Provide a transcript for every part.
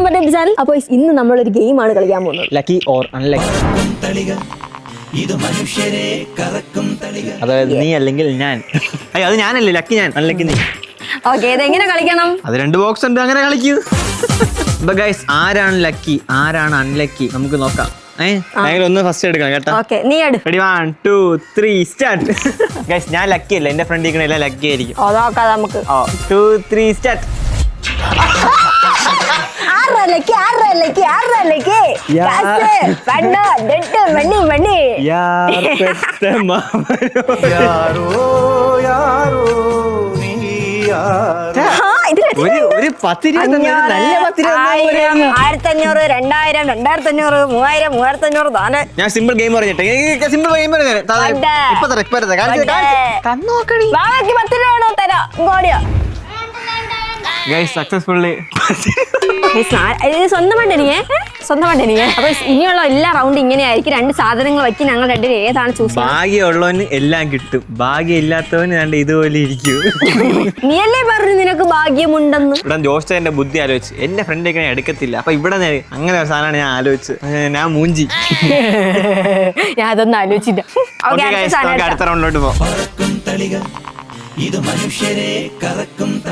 പറ്റുന്ന ചാനൽ. അപ്പോൾ ഇന്ന് നമ്മളൊരു ഗെയിമാണ് കളിക്കാൻ പോകുന്നത്. Lucky or unlucky. അതായത് നീ അല്ലെങ്കിൽ ഞാൻ. അയ്യോ അത് ഞാനല്ലേ, ലക്കി ഞാൻ, അൺലക്കി നീ. ഓക്കെ, ഇതെങ്ങനെ കളിക്കണം? അത് 2 ബോക്സ് ഉണ്ട്, അങ്ങനെ കളിക്കൂ. അപ്പൊ ഗൈസ്, ആരാണ് ലക്കി ആരാണ് അൺലക്കി നമുക്ക് നോക്കാം. ഒന്ന് ഫസ്റ്റ് എടുക്കണം കേട്ടോ. ഓക്കെ, നീ എടു. Ready 1 2 3 start. ഗൈസ്, ഞാൻ ലക്കി അല്ല, എന്റെ ഫ്രണ്ട് ഇരിക്കണ എല്ലാം ലക്കി ആയിരിക്കും. നോക്കാം നമുക്ക്. 2 3 സ്റ്റാർട്ട്. ഒരു 10 രൂപ 1500 2000 2500 3000 3500 താനെ. ഞാൻ സിമ്പിൾ ഗെയിം പറഞ്ഞിട്ട് സിമ്പിൾ ഗെയിം ബാക്കി 10 രൂപ തരാം. സക്സസ്ഫുള്ളി സ്വന്തമായിട്ട് എനിക്ക്. അപ്പൊ ഇനിയുള്ള എല്ലാ റൗണ്ട് ഇങ്ങനെയായിരിക്കും. 2 സാധനങ്ങൾ വെച്ച് ഞങ്ങൾ 2 ഏതാണ് ചൂസ്? ഭാഗ്യമുള്ളവന് എല്ലാം കിട്ടും, ഭാഗ്യം ഇല്ലാത്തവന് രണ്ട് ഇതുപോലെ ഇരിക്കും. നീയല്ലേ പറഞ്ഞു നിനക്ക് ഭാഗ്യമുണ്ടെന്ന്. ഇവിടെ ജോസ്റ്റന്റെ ബുദ്ധി ആലോചിച്ച് എന്റെ ഫ്രണ്ട് ഒക്കെ എടുക്കത്തില്ല. അപ്പൊ ഇവിടെ അങ്ങനെ ഒരു സാധനമാണ് ഞാൻ ആലോചിച്ച്, ഞാൻ മൂഞ്ചി. ഞാൻ അതൊന്നും ആലോചിച്ചില്ല. അടുത്ത റൗണ്ടിലോട്ട് പോവാം.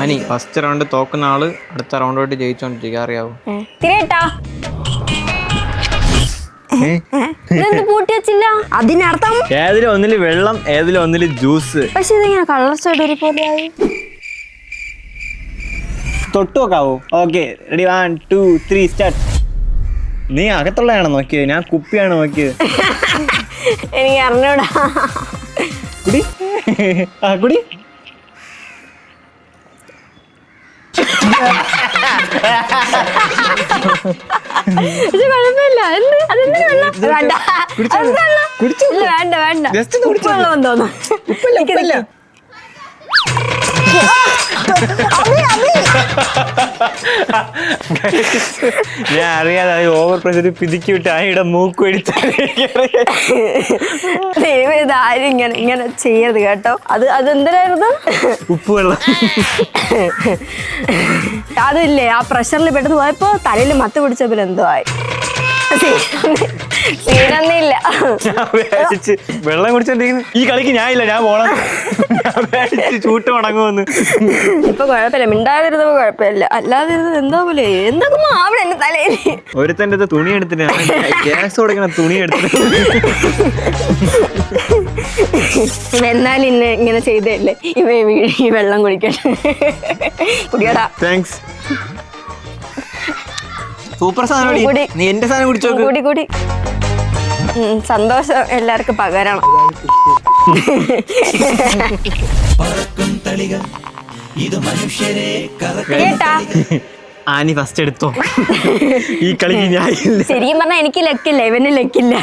അനി ഫസ്റ്റ് റൗണ്ട് തോക്കുന്ന ആള് അടുത്ത റൗണ്ടോട്ട് ജയിച്ചോണ്ടിരിക്കുക, അറിയാവോ? പൂട്ടി വെച്ചില്ല, അതിനർത്ഥം ഏതിലും ഒന്നില് വെള്ളം, ഏതിലും ഒന്നില് ജ്യൂസ്. പക്ഷെ ഇതിങ്ങനെ കളർ ഷെയ്ഡ് ഒരുപോലെ ആയി. തൊട്ട് നോക്കാവോ? Okay, ready 1 2 3 start. നീ അകത്തുള്ളതാണോ നോക്കിയത്? ഞാൻ കുപ്പിയാണ് നോക്കിയത്. എനിക്ക് അറിഞ്ഞൂടാ. കുടി കുടി. കുഴപ്പമില്ല. വേണ്ട വേണ്ട, തോന്നുന്നു. ഞാൻ അറിയാതെ ഓവർ പ്രഷർ പിതുക്കി വിട്ട് ആയിടെ മൂക്ക് ഇതാരും ഇങ്ങനെ ചെയ്യരുത് കേട്ടോ. അതെന്തിനായിരുന്നു? ഉപ്പുവെള്ളം. അതില്ലേ, ആ പ്രഷറിൽ പെട്ടെന്ന് പോയപ്പോ തലയിൽ മത്ത് പിടിച്ചപ്പോൾ എന്തോ ആയി. സീനൊന്നുമില്ല. വെള്ളം കുടിച്ചോണ്ടിരിക്കുന്നു. ഈ കളിക്ക് ഞാനില്ല, ഞാൻ പോണം. ചൂട്ട് ഉണങ്ങുമെന്ന്. ഇപ്പൊ കുഴപ്പമില്ല, മിണ്ടാതിരുന്നപ്പോ കുഴപ്പമില്ല. അല്ലാതിരുന്നത് എന്താ പോലെ എന്തൊക്കെ അവിടെ എന്റെ തലയിൽ. ഒരുത്തൻ്റെ തുണി എടുത്തിട്ട് ഗ്യാസ് കൊടുക്കണ തുണി എടുത്തിട്ട്. എന്നാൽ ഇങ്ങനെ ചെയ്തല്ലേ ഈ വെള്ളം കുടിക്കട്ടെ. കുടിയടാ. താങ്ക്സ്. സൂപ്പർ സാധനം. നീ എന്റെ സാധനം കുടിച്ചോ. കൂടി സന്തോഷം എല്ലാവർക്കും പകരണം. ആനി ഫസ്റ്റ് എടുത്തോ. ഈ കളിക്ക് ഞാൻ ശരിക്കും പറഞ്ഞാൽ എനിക്ക് ലക്കില്ല, ഇവന് ലക്കില്ല.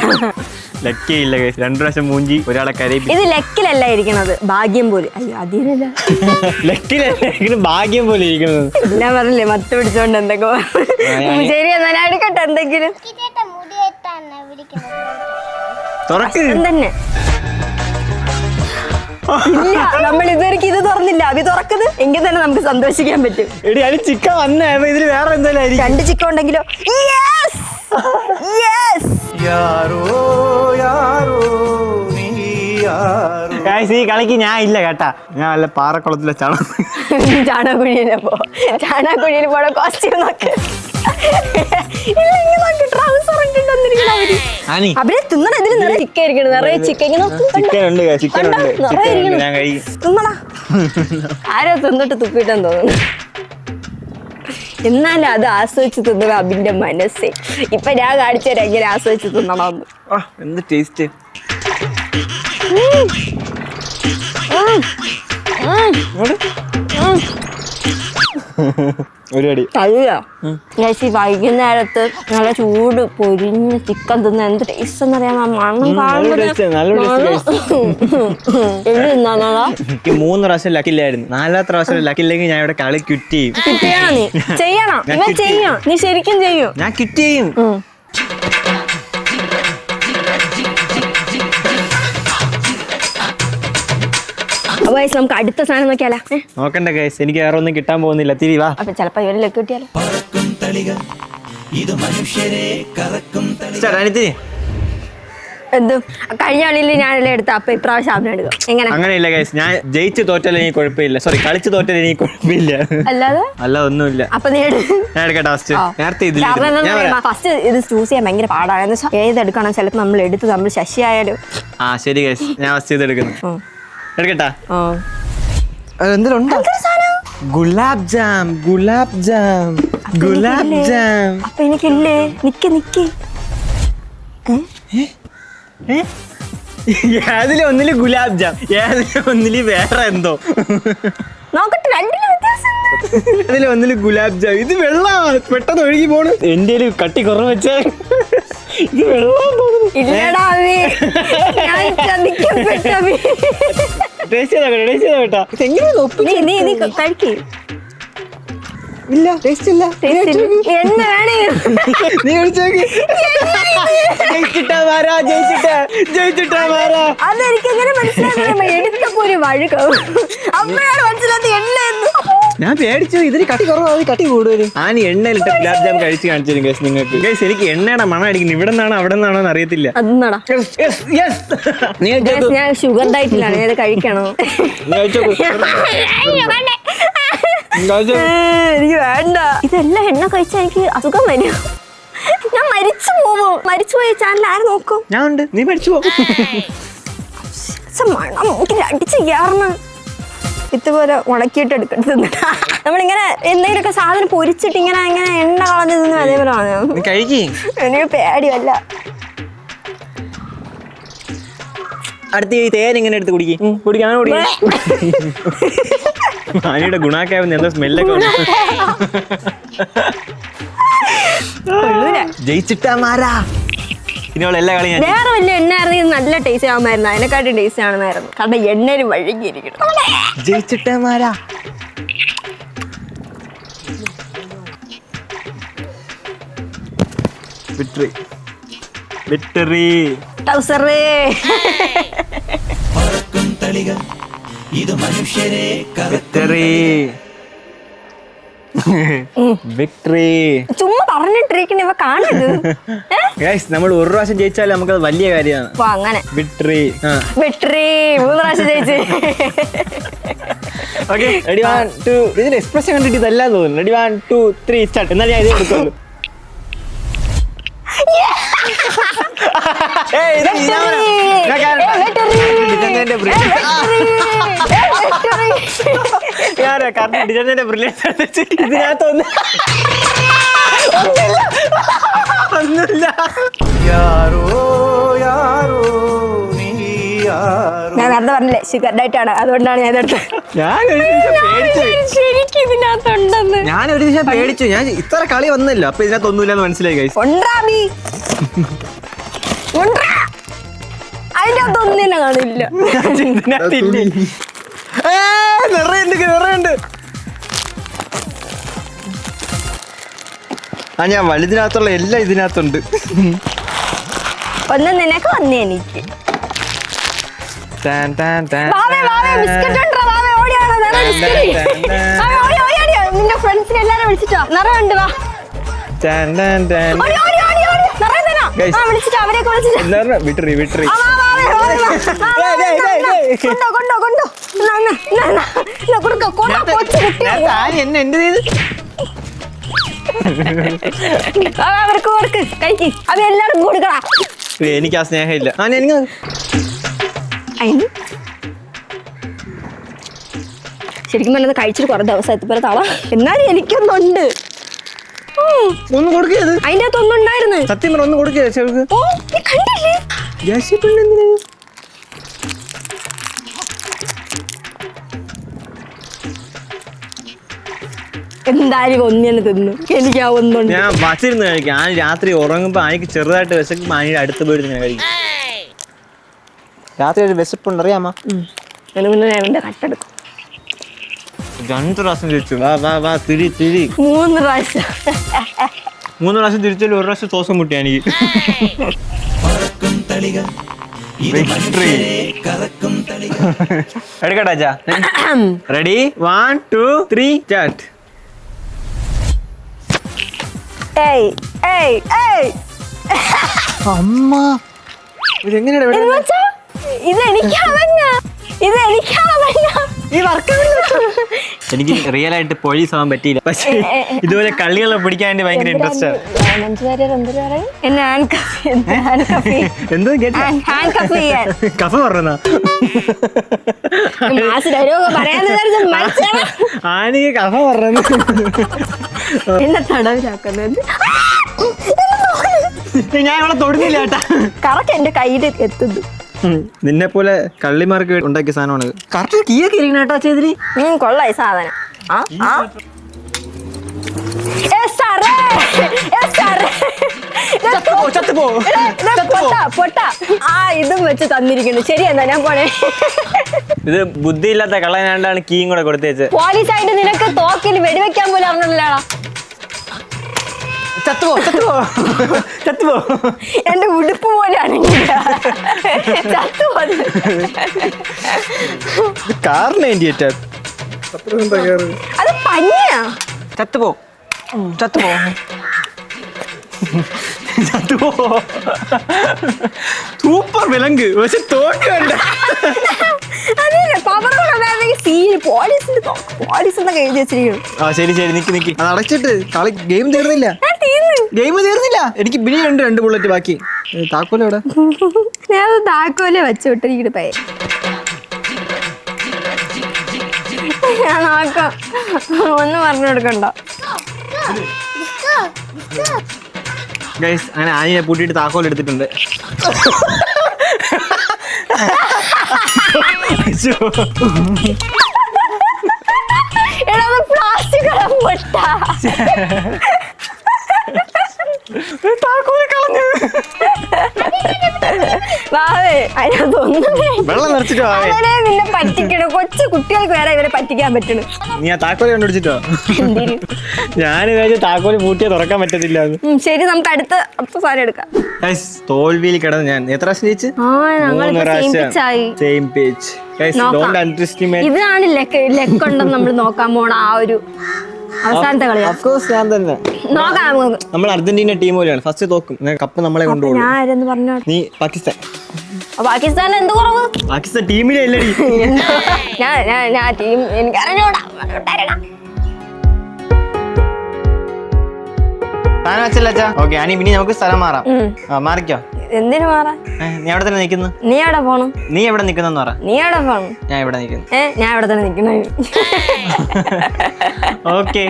ലക്കിയില്ല. 2 പ്രാവശ്യം മൂഞ്ചി, ഒരാളെ കരയിപ്പിച്ചു. ഇത് ലക്കിലല്ല ഇരിക്കണത്, ഭാഗ്യം പോലെ. അയ്യോ, അതിനല്ല. ലക്കിലല്ല, ഭാഗ്യം പോലെ ഇരിക്കുന്നത്. ഞാൻ പറഞ്ഞില്ലേ മത്ത് പിടിച്ചോണ്ട് എന്തൊക്കെ. ശരി, എന്നാ ഞാൻ എടുക്കട്ടെ എന്തെങ്കിലും. തന്നെ ഇല്ല, നമ്മൾ ഇതുവരെയ്ക്ക് ഇത് തുറന്നില്ല. അത് തുറക്കുന്നത് എങ്കിൽ തന്നെ നമുക്ക് സന്തോഷിക്കാൻ പറ്റും. എടി, അത് ചിക്കൻ വന്നേ. ഇതിൽ വേറെ എന്തായാലും 2 ചിക്കൻ ഉണ്ടെങ്കിലോ. ഈ കളിക്ക് ഞാൻ ഇല്ല കേട്ടാ. ഞാൻ വല്ല പാറക്കുളത്തിലെ ചാണകക്കുഴിയിലെ പോണ കോസ്റ്റ്യൂം നോക്ക്. അവരെ തിന്നണ ഇതിൽ നിറയെ ചിക്കൻ ഇരിക്കണം. നിറയെ ചിക്കൻ തിന്നണ. ആരോ തിന്നിട്ട് തുപ്പിട്ടെന്ന് തോന്നുന്നു. എന്നാലും അത് ആസ്വദിച്ച് തിന്നുക അബിന്റെ മനസ്സേ. ഇപ്പൊ ഞാൻ കാണിച്ചുതരാം എങ്ങനെ ആസ്വദിച്ച് തിന്നണമെന്ന്. എന്ത് ടേസ്റ്റ്. വൈകുന്നേരത്ത് നല്ല ചൂട് പൊരിഞ്ഞ് ചിക്കൻ തിന്ന എന്ത് ടേസ്റ്റ് എന്നറിയാം. മണം കാണുമ്പോൾ 3 പ്രാവശ്യം ലക്കില്ലായിരുന്നു. 4ാമത്തെ പ്രാവശ്യം ലക്കില്ലെങ്കിൽ ഞാൻ ഇവിടെ കളി ക്വിറ്റ് ചെയ്യും. ചെയ്യണം, നീ ശരിക്കും ചെയ്യും. ഞാൻ ക്വിറ്റ് ചെയ്യും. അപ്പൊ നമുക്ക് അടുത്ത സാധനം നോക്കിയാലോ? നോക്കണ്ട ഗൈസ്, എനിക്ക് വേറെ ഒന്നും കിട്ടാൻ പോകുന്നില്ല. തിരി വാ. അപ്പൊ ചിലപ്പോ ഇവരിലേക്ക് കിട്ടിയാലോ? സ്റ്റാർട്ട് അനിയത്തി. എന്ത് കഴിഞ്ഞ കളിയിൽ ഞാനെല്ലാം എടുത്ത അപ്പൊ ഇപ്രാവശ്യം അവനെ എടുക്കും എങ്ങനെ? അങ്ങനെയില്ല ഗൈസ്, ഞാൻ ജയിച്ച് തോറ്റാലും എനിക്ക് കുഴപ്പമില്ല. സോറി, കളിച്ച് തോറ്റാലും എനിക്ക് കുഴപ്പമില്ല. അല്ലാതെ അല്ല ഒന്നുമില്ല. അപ്പൊ നീ ഞാൻ എടുക്കട്ടെ ഫസ്റ്റ്. നേരത്തെ ഇതിൽ ഫസ്റ്റ് ഇത് ചൂസ് ചെയ്യാൻ ഭയങ്കര പാടാണ്. എന്ന് വെച്ചാൽ ഏതെടുക്കണം ചിലപ്പോൾ നമ്മൾ എടുത്ത് നമ്മൾ ശശി ആയാലും. ആ ശരി ഗൈസ്, ഞാൻ ഫസ്റ്റ് ഇത് എടുക്കുന്നു. എടുക്കട്ടാ? എന്തിലുണ്ടോ? ഗുലാബ് ജാം, ഗുലാബ് ജാം, ഗുലാബ് ജാം. അപ്പൊ എനിക്കില്ലേ? നിക്ക് ഏതിലും ഒന്നില് ഗുലാബ് ജാം, ഏതിലും ഒന്നില് വേറെ എന്തോ. നോക്കട്ടെ, രണ്ടിലും വ്യത്യാസം. അതിൽ ഒന്നില് ഗുലാബ് ജാം. ഇത് വെള്ളമാണ്, പെട്ടെന്ന് ഒഴുകി പോണു. എന്റെ കട്ടി കുറവ് വെച്ചാ ഇത് വെള്ളം തോന്നുന്നു. ഇല്ലടാ അഭി, ഞാൻ ചതിക്കപ്പെട്ട അഭി. ടേസ്റ്റ് ചെയ്താ കേട്ടാ. നീ കഴിക്ക്. ഇല്ല, ടേസ്റ്റ് ഇല്ല. എന്നെ വേണേ നീ കഴിച്ചോക്ക്. ജയിച്ചിട്ടാ മാറാ, ജയിച്ചിട്ടാ മാറാ. അതെനിക്ക് എങ്ങനെ മനസ്സിലാക്കണം? എടുത്തപ്പോ ഒരു വഴുക്കും അമ്മയാണ് മനസ്സിലാത്ത എണ്ണയെന്ന്. ഞാൻ പേടിച്ചു, ഇതിന് കട്ടി കുറവാണ്, കട്ടി കൂടുതൽ. ഞാൻ എണ്ണയിലിട്ട ഗുലാബ് ജാം കഴിച്ച് കാണിച്ചു തരും ഗൈസ് നിങ്ങൾക്ക്. ഗൈസ് എനിക്ക് എണ്ണയുടെ മണം അടിക്കുന്നു. ഇവിടെ നിന്നാണോ അവിടെ നിന്നാണോ എന്ന് അറിയത്തില്ല. അതെന്നാടാ? ഞാൻ ഷുഗർ ഡയറ്റിലാണ്, ഇത് കഴിക്കണോ? എനിക്ക് വേണ്ട. ഇതെല്ലാം എണ്ണ കഴിച്ചാൽ എനിക്ക് അസുഖം വരും. ഞാൻ മരിച്ചു പോവും. മരിച്ചു പോയ ചാനൽ ആര് നോക്കും? ഞാൻ ഉണ്ട്, നീ മരിച്ചു പോകും. മണം എനിക്ക് അടിച്ച് കയറണം. ഇതുപോലെ ഉണക്കിയിട്ട് എടുക്കരുത്. നമ്മളിങ്ങനെ എന്തെങ്കിലുമൊക്കെ സാധനം പൊരിച്ചിട്ട് ഇങ്ങനെ ഇങ്ങനെ എണ്ണ കളഞ്ഞു തിന്നു അതേപോലെ ആണ്. കഴിക്കേ, എനിക്ക് പേടിയല്ല. അടുത്ത ഈ തേൻ ഇങ്ങനെ എടുത്ത് കുടിക്കാൻ മാനിയുടെ ഗുണാക്കാവുന്ന എന്താ സ്മെല്ലൊക്കെ ജയിച്ചിട്ടാ മാറാ. ഇനിയുള്ള എല്ലാ കളി ഞാൻ വേറെ വലിയ എണ്ണ ആയിരുന്നെങ്കിൽ നല്ല ടേസ്റ്റ് ആവുമായിരുന്നു. അതിനെക്കാട്ടി ടേസ്റ്റ് ആണെന്നായിരുന്നു. കാരണം എണ്ണയിൽ വഴുകിയിരിക്കണം. ജയിച്ചിട്ടാ മാറാ. Victory, victory. ടൗസറേ വിക്ടറി. ചുമ്മാ പറഞ്ഞിട്ടിരിക്കണ ഇവ കാണരുത്. നമ്മൾ ഒരു പ്രാവശ്യം ജയിച്ചാൽ നമുക്കത് വലിയ കാര്യമാണ്. അങ്ങനെ വിക്ടറി, വിക്ടറി 3 പ്രാവശ്യം ജയിച്ച്. Okay, ready 1 2. ഇതിന്റെ എക്സ്പ്രഷൻ കണ്ടിട്ട് ഇതല്ല തോന്നുന്നു. Ready 1 2 3 start. എന്നാൽ ഞാൻ ഇത് എടുക്കുള്ളൂ. ഇതിനകത്തൊന്നും ഒന്നുമില്ല. ഞാൻ നേരത്തെ പറഞ്ഞില്ലേ ഷുഗർ ഡയറ്റ് ആണ്, അതുകൊണ്ടാണ് ഞാൻ ഇതെടുത്തത്. ശരിക്കും ഇതിനകത്തുണ്ടെന്ന് ഞാൻ ഒരു ദിവസം പേടിച്ചു. ഞാൻ ഇത്ര കളി വന്നില്ല, അപ്പൊ ഇതിനകത്ത് ഒന്നുമില്ലെന്ന് മനസ്സിലായി ഗൈസ്. അതിന്റെ അകത്തൊന്നും തന്നെ കാണില്ല. നിറയുണ്ട്. ആ ഞാൻ വലുതിനകത്തുള്ള എല്ലാം ഇതിനകത്തുണ്ട്. ഒന്ന് നിനക്ക് വന്നേ എനിക്ക്. നിന്റെ ഫ്രണ്ട്സിനെ എല്ലാരും വിളിച്ചിട്ടോ? നിറയുണ്ട്, വാ. വിളിച്ചിട്ടോ അവരെയൊക്കെ വിളിച്ചിട്ടോ? വിട്രി വിട്രി. അവർക്ക് കൊടുക്ക്, കഴിക്ക്. അത് എല്ലാവർക്കും കൊടുക്കണം. എനിക്ക് ആ സ്നേഹമില്ല. ശരിക്കും പറഞ്ഞത് കഴിച്ചിട്ട് കുറെ ദിവസം എത്തിപ്പോലെ തള. എന്നാലും എനിക്കൊന്നുണ്ട്. ഒന്നും കൊടുക്കരുത്. അതിന്റെ അകത്ത് ഒന്നും ഉണ്ടായിരുന്നു. സത്യം പറഞ്ഞ ഒന്നും കൊടുക്കരുത്. കണ്ടില്ലേ? എന്തായാലും ഒന്നിനെ തിന്നു. എനിക്ക് ആ ഒന്നുണ്ട്. ഞാൻ വച്ചിരുന്ന് കഴിക്കാം. ആ രാത്രി ഉറങ്ങുമ്പോ എനിക്ക് ചെറുതായിട്ട് വിശക്കുമ്പോ ആനിയുടെ അടുത്ത് പോയിട്ട് ഞാൻ കഴിക്കും. രാത്രി ഒരു വിശപ്പുണ്ട്, അറിയാമോ? എന്റെ കട്ടെടുക്കും. 2 പ്രാവശ്യം തിരിച്ചു. വാ വാ വാ, തിരി തിരി. 3 പ്രാവശ്യം. 3 പ്രാവശ്യം തിരിച്ചാലും 1 പ്രാവശ്യം ശ്വാസം മുട്ടി എനിക്ക്. എടുക്കട്ടെ അച്ഛാ. Ready 1 2 3 start. ഏയ് ഏയ് ഏയ് അമ്മ ഇതെങ്ങനെയാണ് ഇവിടെ? എന്ന് വെച്ചാ ഇതെനിക്കാവഞ്ഞ ഈ വർക്ക് എനിക്ക് റിയൽ ആയിട്ട് പോലീസ് ആവാൻ പറ്റിയില്ല, പക്ഷേ ഇതുപോലെ കളികളെ പിടിക്കാൻ വേണ്ടി ഭയങ്കര ഇൻട്രസ്റ്റ് ആണ്. എന്തോ കഫ പറഞ്ഞ ആനിക്ക് കഫ പറഞ്ഞു എന്നെ തടവിലാക്കുന്നത്. ഞാൻ ഇവിടെ തൊടുന്നില്ല ചേട്ടാ. കറക്റ്റ് എന്റെ കയ്യിൽ എത്തുന്നു. നിന്നെ പോലെ കള്ളിമാർക്ക് ഉണ്ടാക്കിയ സാധനമാണ്. കറക്റ്റ് കീയൊക്കെ ഇരിക്കണ കേട്ടോ ചെയ്തിന്. കൊള്ളായി സാധനം. ഇതും വെച്ച് തന്നിരിക്കുന്നു. ശരി, എന്നാ ഞാൻ പോണേ. ഇത് ബുദ്ധിയില്ലാത്ത കള്ളനാണ്ടാണ് കീയും കൂടെ കൊടുത്തേച്ച്. പോലീസായിട്ട് നിനക്ക് തോക്കിൽ വെടിവെക്കാൻ പോലും അറിഞ്ഞില്ലാടാ. എന്റെ ഉടുപ്പ് പോലെയാണെങ്കിൽ അത് പനിയാ. ചത്തുപോ. സൂപ്പർ വിലങ്ക്, പക്ഷെ തോക്കുണ്ട്. പോലീസെന്നൊക്കെ എഴുതി വെച്ചിരിക്കുന്നു. ആ ശരി ശരി, നിക്ക് അത് അടച്ചിട്ട് കളി. ഗെയിം തീർന്നില്ല. എനിക്ക് ബിനി ഉണ്ട് 2 ബുള്ളറ്റ് ബാക്കി. താക്കോല എവിടെ? ഞാൻ താക്കോലെ വെച്ചു വിട്ടിരിക്കുന്നു പയ്യെ. ഞാൻ നോക്കാം, ഒന്നും പറഞ്ഞു കൊടുക്കണ്ട. ഗൈസ്, അങ്ങനെ ആനിയെ പൂട്ടിയിട്ട് താക്കോൽ എടുത്തിട്ടുണ്ട്. പ്ലാസ്റ്റിക് വെള്ളം നിറച്ചിട്ടോ നിന്നെ പറ്റിക്കണു. കൊച്ചു കുട്ടികൾക്ക് വേറെ ഇവരെ പറ്റിക്കാൻ പറ്റണു. നീ ആ താക്കോല് കണ്ടുപിടിച്ചിട്ടോ? ഞാൻ താക്കോല് പൂട്ടിയാ തുറക്കാൻ പറ്റത്തില്ല. ശരി, നമുക്ക് അടുത്ത സാധനം എടുക്കാം. തോൽവിയിൽ കിടന്ന് ഞാൻ എത്ര പ്രാവശ്യം ജയിച്ചു? 3 പ്രാവശ്യം. ഇതാണ് ലെക്കുണ്ടെന്ന് നമ്മൾ നോക്കാൻ പോണ ആ ഒരു അവസാനത്തെ കളി. ഞാൻ തന്നെ നോക്കാം. നമ്മൾ അർജന്റീന ടീം പോലെയാണ്. ഫസ്റ്റ് തോക്കും, കപ്പ് നമ്മളെ കൊണ്ടുപോകും. ഞാൻ പറഞ്ഞു നീ പാകിസ്ഥാൻ. പാകിസ്ഥാൻ എന്ത് കുറവ്? പാകിസ്ഥാൻ ടീമിലെ അല്ലേ? ഞാൻ ടീം എനിക്കറിഞ്ഞൂടാ. ഓക്കെ ആനി, പിന്നെ നമുക്ക് സ്ഥലം മാറാം. മാറിക്കോ. എന്തിനു മാറാ? നീ എവിടെ തന്നെ നിൽക്കുന്നു? നീ എവിടെ പോണം? നീ എവിടെ നിൽക്കുന്നെന്ന് പറ. നീ എവിടെ പോണം? ഞാൻ ഇവിടെ നിൽക്കുന്നു. ഞാൻ ഇവിടെ തന്നെ നിൽക്കുന്നു. ഓക്കെ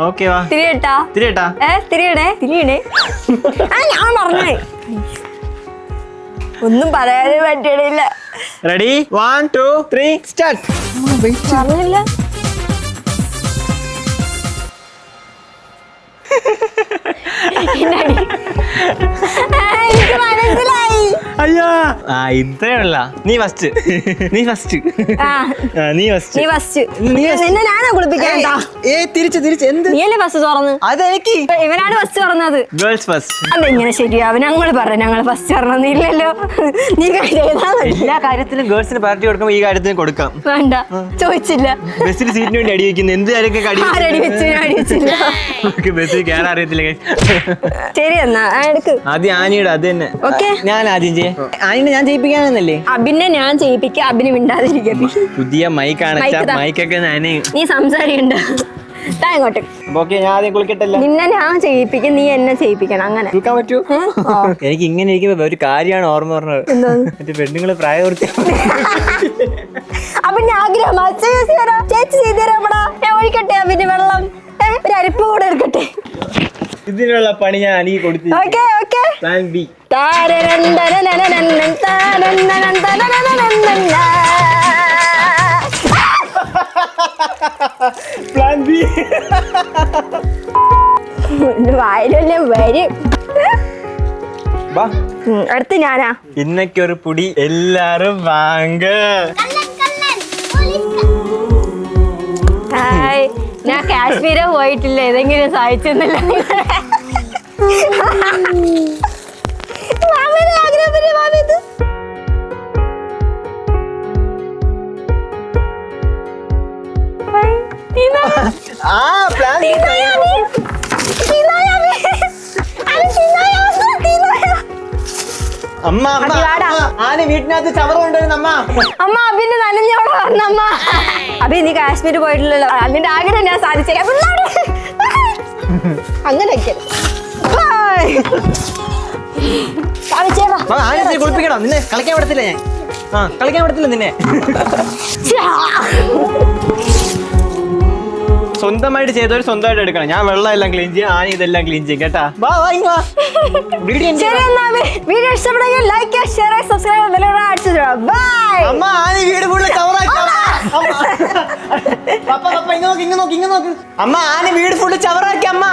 ഓക്കെ, വാ. തിരിയട്ടാ? തിരിയടേ. ഞാൻ പറഞ്ഞേ ഒന്നും പറയാനേ പറ്റണില്ല. Ready, 1 2 3 start. പറഞ്ഞില്ല. എനിക്ക് മനസ്സിലായി. അയ്യോ, ഇത്രയുള്ള നീ ഫസ്റ്റ്. നിന്നെ ഞാനാ കുളിപ്പിക്കാൻ. തിരിച്ച് എന്ത്? നീയല്ലേ ഫസ്റ്റ് തുറന്ന്? അതെനിക്ക്. ഇവനാണ് ഫസ്റ്റ് തുറന്നത്. Girls first. അതെങ്ങനെ ശരിയാവും? ഞങ്ങൾ പറഞ്ഞു ഞങ്ങൾ ഫസ്റ്റ് തുറന്നില്ലല്ലോ. നീ എല്ലാ കാര്യത്തിലും ഗേൾസിന് പാർട്ടി കൊടുക്കുമ്പോ ഈ കാര്യത്തിന് കൊടുക്കാം. വേണ്ട, ചോദിച്ചില്ല. ബസ്സിൽ സീറ്റിന് വേണ്ടി അടി വെക്കുന്നു. എന്ത് കാര്യമൊക്കെ അടി വെച്ചില്ല. ബസ്സിൽ കയറാൻ അറിയത്തില്ല. ശരി, എന്നാ എടുക്ക്. ആദ്യം ആനിയുടെ. അത് തന്നെ. ഞാൻ ആദ്യം ചെയ്യാം. ആനിനെ ഞാൻ ചെയ്യിപ്പിക്കാനെന്നല്ലേ? അഭിനെ ഞാൻ ചെയ്യിപ്പിക്കാം. അഭിന് മിണ്ടാതിരിക്കും. പുതിയ മൈക്കാണ്. മൈക്കൊക്കെ നീ സംസാരിക്കണ്ട. ഇങ്ങോട്ട്. ഞാൻ ആദ്യം കുളിക്കട്ടല്ല. നിന്നെ ഞാൻ ചെയ്യിപ്പിക്കും, നീ എന്നെ ചെയ്യിപ്പിക്കണം. അങ്ങനെ കുളിക്കാൻ പറ്റൂ? എനിക്ക് ഇങ്ങനെ ഇരിക്കുമ്പോ ഒരു കാര്യമാണ് ഓർമ്മ പറഞ്ഞത്. മറ്റേ പെണ്ണുങ്ങള് പ്രായപൂർത്തി. അപ്പൊ ഞാൻ ആഗ്രഹം ചേച്ചി ചെയ്തു തരാമടാ. ഞാൻ ഒഴിക്കട്ടെ അഭിന് വെള്ളം? ഒരു അരിപ്പ് കൂടെ എടുക്കട്ടെ. ഇതിനുള്ള പണി ഞാൻ അനിക്ക് കൊടുത്തു. Plan B. Plan B. വായിലല്ലേ വരും. അടുത്ത് ഞാനാ. ഇന്നൊരു പൊടി എല്ലാരും വാങ്ങ. ഞാൻ കാശ്മീരെ പോയിട്ടില്ല. ഏതെങ്കിലും സഹായിച്ചെന്നില്ല. അമ്മ അമ്മ അഭി വാടാ. ആന വീട്ടിനകത്ത് ചവറ് കൊണ്ടുവരുന്ന അമ്മ. അമ്മ അഭിന്റെ നനഞ്ഞോടെ വന്നമ്മ. അഭി നീ കാശ്മീർ പോയിട്ടില്ലല്ലോ, അതിന്റെ ആഗ്രഹം ഞാൻ സാധിച്ചേക്കാം. അങ്ങനെയൊക്കെ ആന കുളിപ്പിക്കണോ? നിന്നെ കളിക്കാൻ വിടത്തില്ല ഞാൻ. കളിക്കാൻ വിടത്തില്ല നിന്നെ. സ്വന്തമായിട്ട് ചെയ്തവർ സ്വന്തമായിട്ട് എടുക്കണം. ഞാൻ വെള്ളം എല്ലാം ക്ലീൻ ചെയ്യും, ആന ഇതെല്ലാം ക്ലീൻ ചെയ്യും കേട്ടാ. വീഡിയോ ഇഷ്ടപ്പെടുമെങ്കിൽ ലൈക്ക് ഷെയർ സബ്സ്ക്രൈബ് അടിച്ചു. ബൈ. അമ്മ ആന വീട് ഫുള്ള് ചവറാക്കി. പപ്പ ഇങ്ങ് നോക്ക്. അമ്മ ആന വീട് ഫുള്ള് ചവറാക്കി അമ്മ.